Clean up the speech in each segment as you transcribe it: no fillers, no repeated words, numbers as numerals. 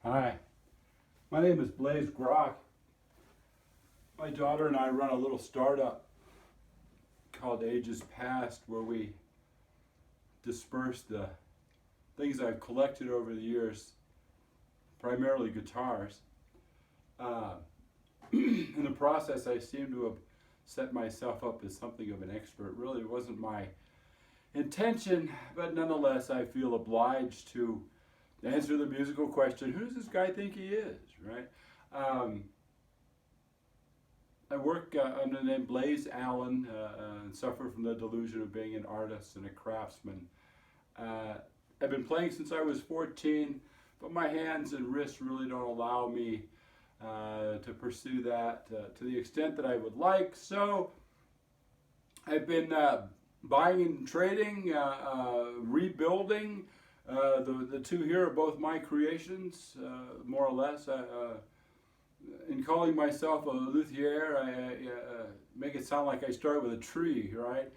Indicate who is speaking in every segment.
Speaker 1: Hi, my name is Blaise Grock. My daughter and I run a little startup called Ages Past where we disperse the things I've collected over the years, primarily guitars. Uh, in the process, I seem to have set myself up as something of an expert. Really, it wasn't my intention, but nonetheless, I feel obliged to answer the musical question, who does this guy think he is, right? Um, I work under the name blaisealan and suffer from the delusion of being an artist and a craftsman. I've been playing since I was 14, but my hands and wrists really don't allow me to pursue that to the extent that I would like. So I've been buying and trading, rebuilding. The two here are both my creations, more or less. In calling myself a luthier, I make it sound like I start with a tree, right?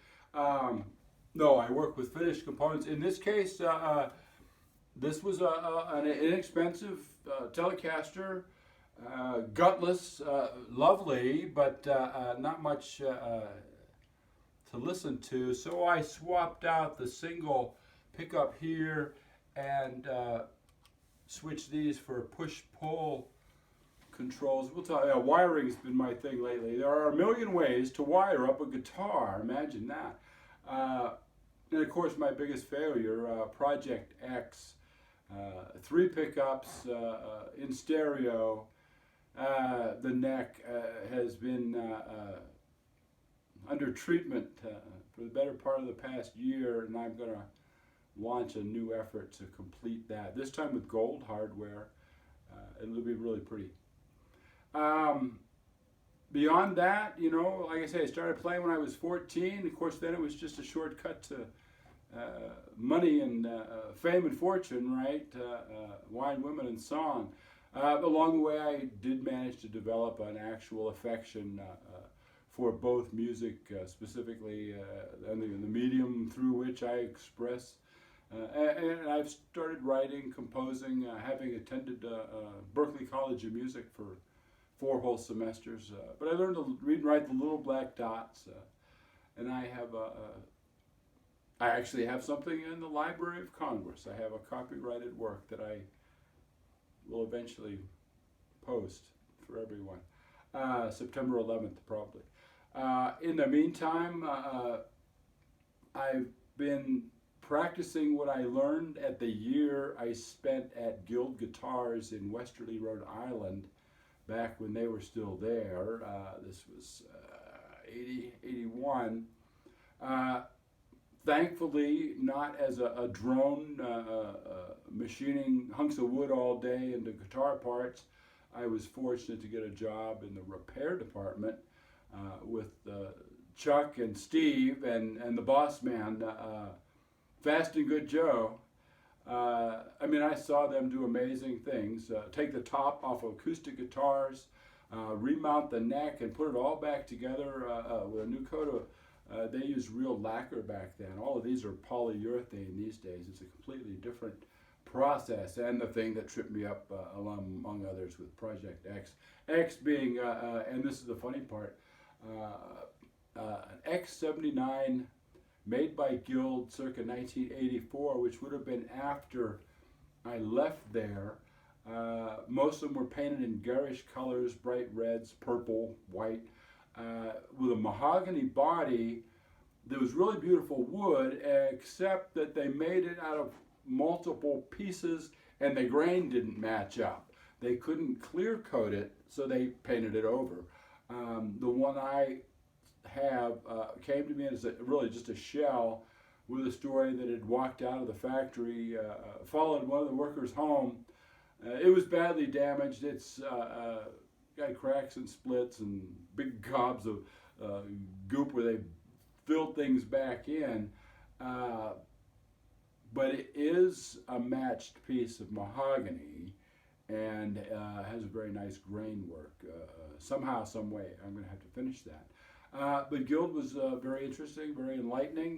Speaker 1: No, I work with finished components. In this case, this was an inexpensive Telecaster, gutless, lovely, but not much to listen to. So I swapped out the single pickup here and switched these for push-pull controls. We'll talk. Wiring's been my thing lately. There are a million ways to wire up a guitar. Imagine that. And of course, my biggest failure, Project X, 3 pickups in stereo. The neck has been under treatment for the better part of the past year, and I'm going to launch a new effort to complete that. This time with gold hardware. It'll be really pretty. Beyond that, you know, like I say, I started playing when I was 14. Of course, then it was just a shortcut to money and fame and fortune, right? Wine, women, and song. Along the way, I did manage to develop an actual affection for both music, specifically and the medium through which I express. And I've started writing, composing, having attended Berklee College of Music for 4 whole semesters. But I learned to read and write the little black dots, and I actually have something in the Library of Congress. I have a copyrighted work that I will eventually post for everyone. September 11th, probably. In the meantime, I've been practicing what I learned at the year I spent at Guild Guitars in Westerly, Rhode Island, back when they were still there. This was 81. Thankfully, not as a drone machining hunks of wood all day into guitar parts. I was fortunate to get a job in the repair department with Chuck and Steve and the boss man, Fast and Good Joe. I mean, I saw them do amazing things. Take the top off of acoustic guitars, remount the neck, and put it all back together with a new coat of, they used real lacquer back then. All of these are polyurethane these days. It's a completely different process, and the thing that tripped me up, among others, with Project X. X being, and this is the funny part, an X79 made by Guild circa 1984, which would have been after I left there. Most of them were painted in garish colors, bright reds, purple, white, with a mahogany body. There was really beautiful wood, except that they made it out of multiple pieces and the grain didn't match up. They couldn't clear coat it, so they painted it over. The one I have came to me as really just a shell with a story that had walked out of the factory, followed one of the workers home. It was badly damaged. It's got cracks and splits and big gobs of goop where they filled things back in. But it is a matched piece of mahogany and has a very nice grain work. Somehow, some way, I'm going to have to finish that. But Guild was very interesting, very enlightening.